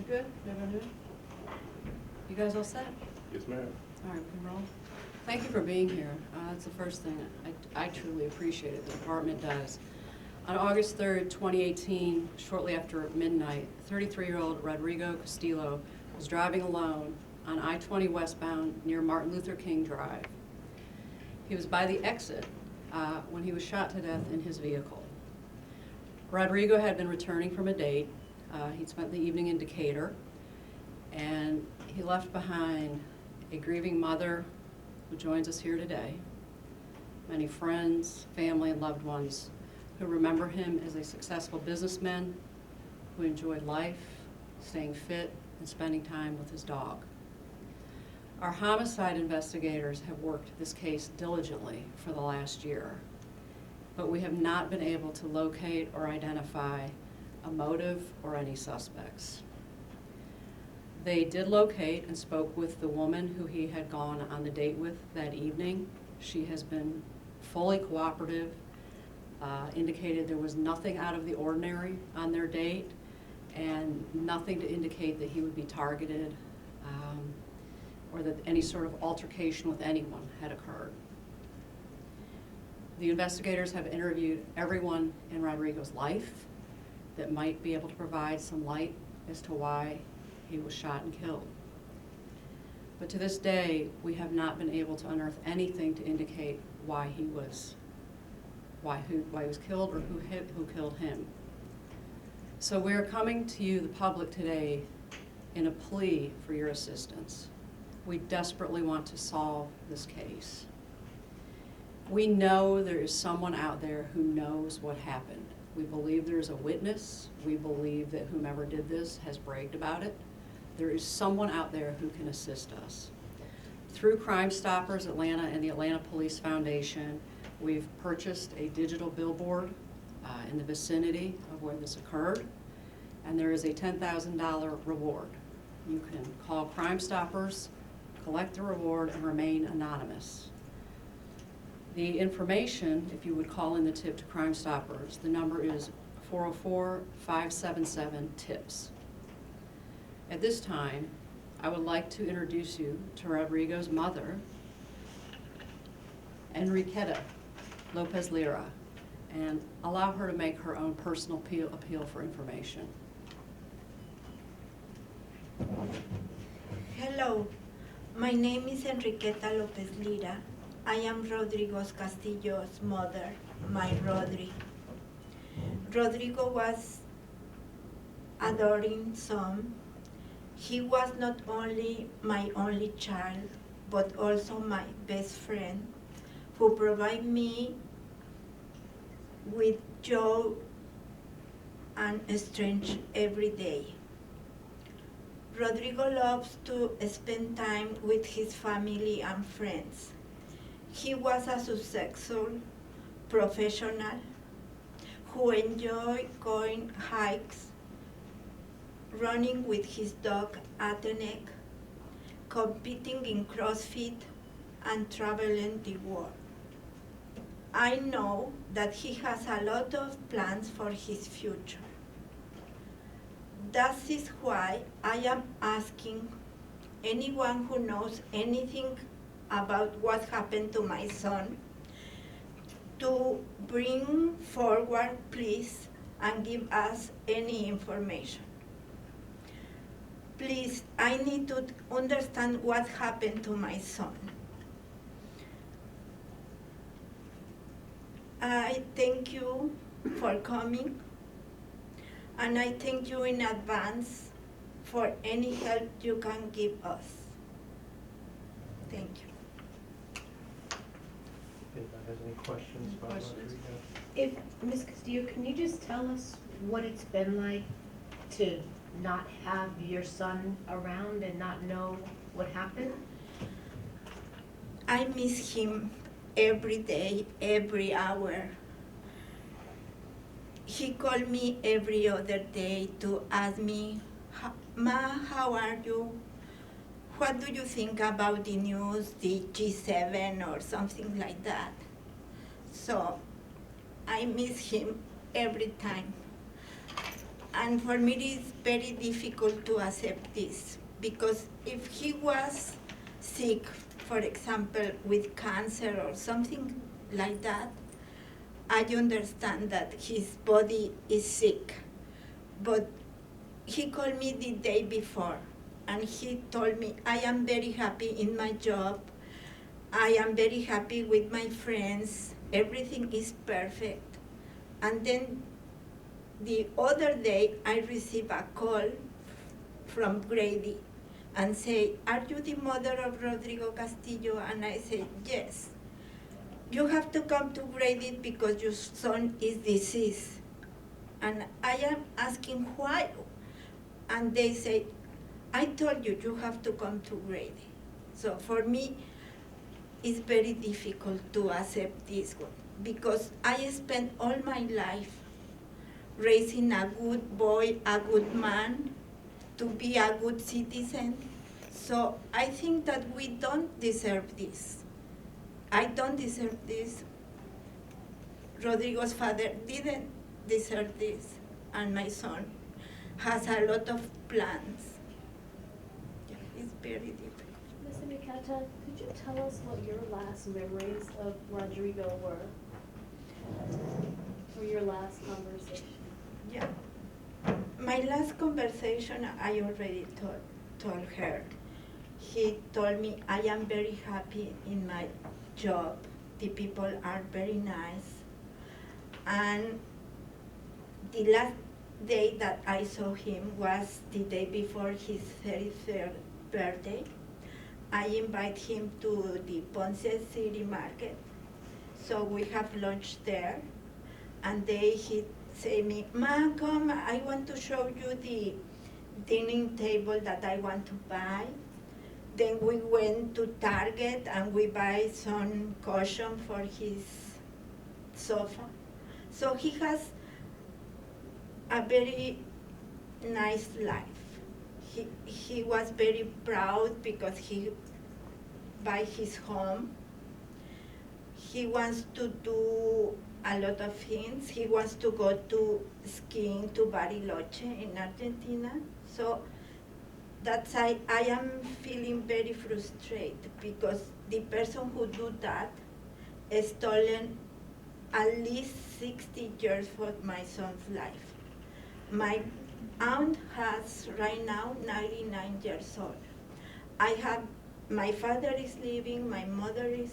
Good? Everyone good? You guys all set? Yes, ma'am. All right, we can roll. Thank you for being here. That's the first thing. I truly appreciate it. The department does. On August 3rd, 2018, shortly after midnight, 33-year-old Rodrigo Castillo was driving alone on I-20 westbound near Martin Luther King Drive. He was by the exit when he was shot to death in his vehicle. Rodrigo had been returning from a date. He'd spent the evening in Decatur, and he left behind a grieving mother who joins us here today, many friends, family, and loved ones who remember him as a successful businessman who enjoyed life, staying fit, and spending time with his dog. Our homicide investigators have worked this case diligently for the last year, but we have not been able to locate or identify a motive or any suspects. They did locate and spoke with the woman who he had gone on the date with that evening. She has been fully cooperative, indicated there was nothing out of the ordinary on their date and nothing to indicate that he would be targeted or that any sort of altercation with anyone had occurred. The investigators have interviewed everyone in Rodrigo's life that might be able to provide some light as to why he was shot and killed. But to this day, we have not been able to unearth anything to indicate why he was killed or who killed him. So we are coming to you, the public, today in a plea for your assistance. We desperately want to solve this case. We know there is someone out there who knows what happened. We believe there is a witness. We believe that whomever did this has bragged about it. There is someone out there who can assist us. Through Crime Stoppers Atlanta and the Atlanta Police Foundation, we've purchased a digital billboard in the vicinity of where this occurred, and there is a $10,000 reward. You can call Crime Stoppers, collect the reward, and remain anonymous. The information, if you would call in the tip to Crime Stoppers, the number is 404-577-TIPS. At this time, I would like to introduce you to Rodrigo's mother, Enriqueta Lopez Lira, and allow her to make her own personal appeal for information. Hello, my name is Enriqueta Lopez Lira. I am Rodrigo's Castillo's mother, my Rodri. Rodrigo was adoring son. He was not only my only child, but also my best friend, who provided me with joy and strength every day. Rodrigo loves to spend time with his family and friends. He was a successful professional who enjoyed going hikes, running with his dog Atenek, competing in CrossFit, and traveling the world. I know that he has a lot of plans for his future. That is why I am asking anyone who knows anything about what happened to my son to bring forward, please, and give us any information. Please, I need to understand what happened to my son. I thank you for coming, and I thank you in advance for any help you can give us. Thank you. Anybody has any questions Any about questions? Rodrigo? If, Ms. Castillo, can you just tell us what it's been like to not have your son around and not know what happened? I miss him every day, every hour. He called me every other day to ask me, Ma, how are you? What do you think about the news, the G7 or something like that? So I miss him every time. And for me, it is very difficult to accept this because if he was sick, for example, with cancer or something like that, I understand that his body is sick. But he called me the day before and he told me, I am very happy in my job. I am very happy with my friends. Everything is perfect. And then the other day, I received a call from Grady and say, are you the mother of Rodrigo Castillo? And I said, yes. You have to come to Grady because your son is deceased. And I am asking why. And they say, I told you, you have to come to Grady. So for me, it's very difficult to accept this one because I spent all my life raising a good boy, a good man, to be a good citizen. So I think that we don't deserve this. I don't deserve this. Rodrigo's father didn't deserve this, and my son has a lot of plans. Yeah, it's very difficult. Ms. Mikata, could you tell us what your last memories of Rodrigo were? Or your last conversation? Yeah. My last conversation, I already told her. He told me, I am very happy in my job. The people are very nice. And the last day that I saw him was the day before his 33rd birthday. I invite him to the Ponce City Market. So we have lunch there. And he say me, Ma, come, I want to show you the dining table that I want to buy. Then we went to Target and we buy some cushion for his sofa. So he has a very nice life. He was very proud because he buy his home. He wants to do a lot of things. He wants to go to skiing to Bariloche in Argentina. So that's I am feeling very frustrated because the person who do that has stolen at least 60 years for my son's life. My aunt has right now 99 years old. My father is living, my mother is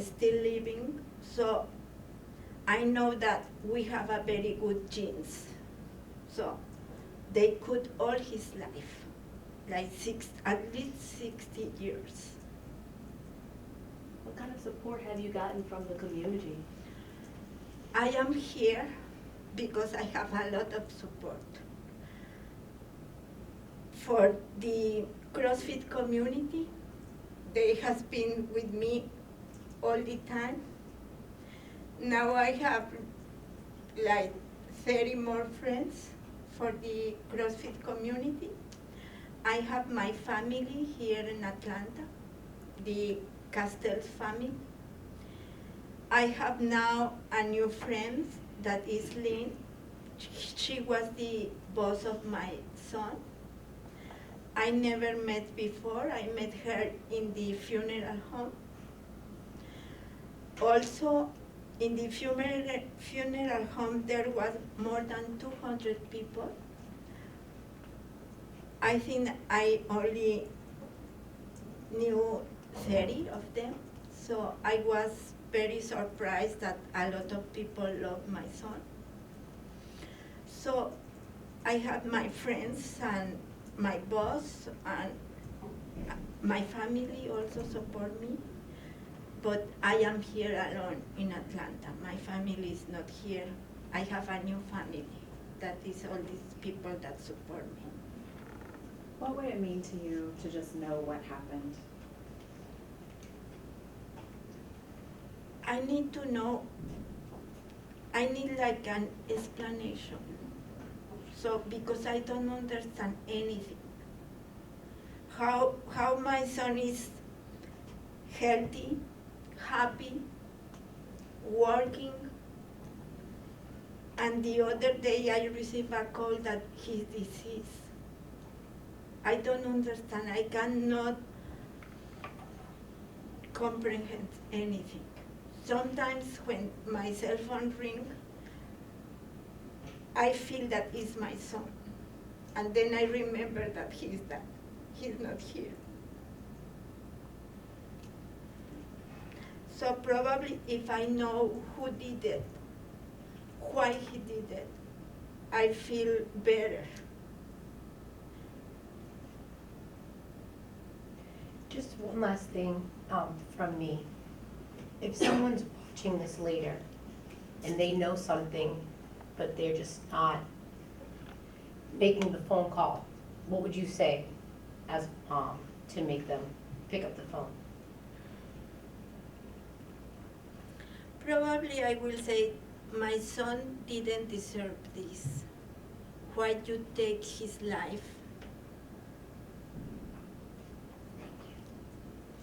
still living, so I know that we have a very good genes. So they could all his life, like at least 60 years. What kind of support have you gotten from the community? I am here because I have a lot of support. For the CrossFit community, they has been with me all the time. Now I have like 30 more friends for the CrossFit community. I have my family here in Atlanta, the Castells family. I have now a new friend that is Lynn. She was the boss of my son. I never met before. I met her in the funeral home. Also, in the funeral home, there was more than 200 people. I think I only knew 30 of them. So I was very surprised that a lot of people love my son. So I have my friends and my boss and my family also support me. But I am here alone in Atlanta. My family is not here. I have a new family. That is all these people that support me. What would it mean to you to just know what happened? I need to know, I need like an explanation. So, because I don't understand anything. How my son is healthy, happy, working, And the other day I received a call that he's deceased. I don't understand. I cannot comprehend anything. Sometimes when my cell phone rings, I feel that it's my son. And then I remember that he's not here. So probably if I know who did it, why he did it, I feel better. Just one last thing from me. If someone's watching this later and they know something, but they're just not making the phone call, what would you say as a mom to make them pick up the phone? Probably I will say, my son didn't deserve this. Why you take his life?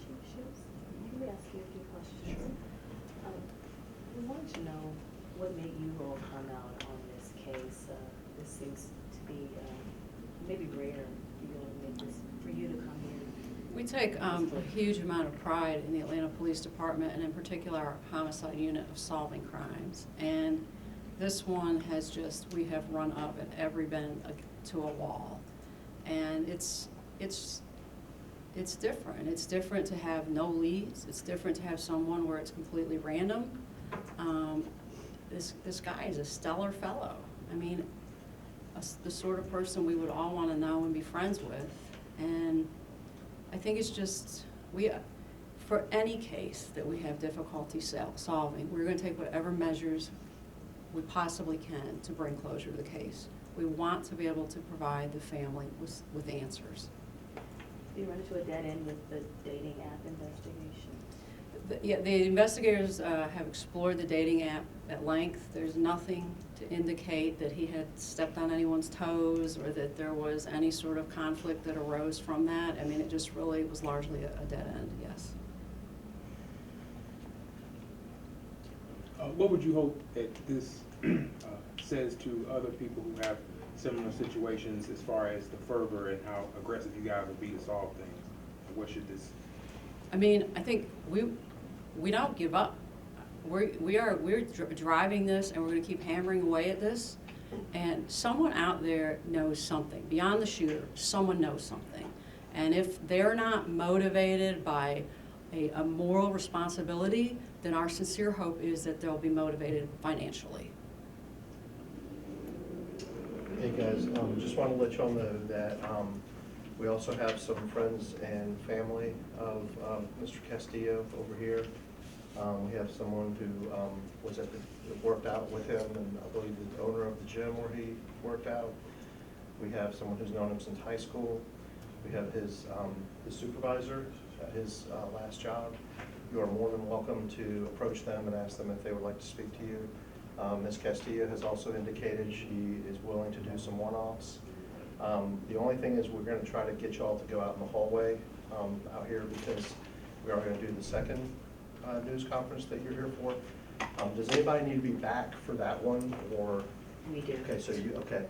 Can we ask you a few questions? We wanted to know what made you all come out on this case. This seems to be maybe rare for you to come here. We take a huge amount of pride in the Atlanta Police Department, and in particular our homicide unit, of solving crimes. And this one has just, we have run up at every bend to a wall. And it's different. It's different to have no leads. It's different to have someone where it's completely random. This guy is a stellar fellow. I mean, the sort of person we would all want to know and be friends with. And I think it's just, for any case that we have difficulty solving, we're going to take whatever measures we possibly can to bring closure to the case. We want to be able to provide the family with answers. Do you run into a dead end with the dating app investigation? The investigators have explored the dating app at length. There's nothing to indicate that he had stepped on anyone's toes or that there was any sort of conflict that arose from that. I mean, it just really was largely a dead end, yes. What would you hope that this says to other people who have similar situations as far as the fervor and how aggressive you guys will be to solve things? What should this? I mean, I think we don't give up. We're driving this, and we're going to keep hammering away at this. And someone out there knows something beyond the shooter. Someone knows something, and if they're not motivated by a moral responsibility, then our sincere hope is that they'll be motivated financially. Hey guys, just want to let you all know that we also have some friends and family of Mr. Castillo over here. We have someone who was worked out with him, and I believe the owner of the gym where he worked out. We have someone who's known him since high school. We have his supervisor at his last job. You are more than welcome to approach them and ask them if they would like to speak to you. Ms. Castillo has also indicated she is willing to do some one-offs. The only thing is we're going to try to get you all to go out in the hallway out here, because we are going to do the second news conference that you're here for. Does anybody need to be back for that one, or? We do. Okay, so okay.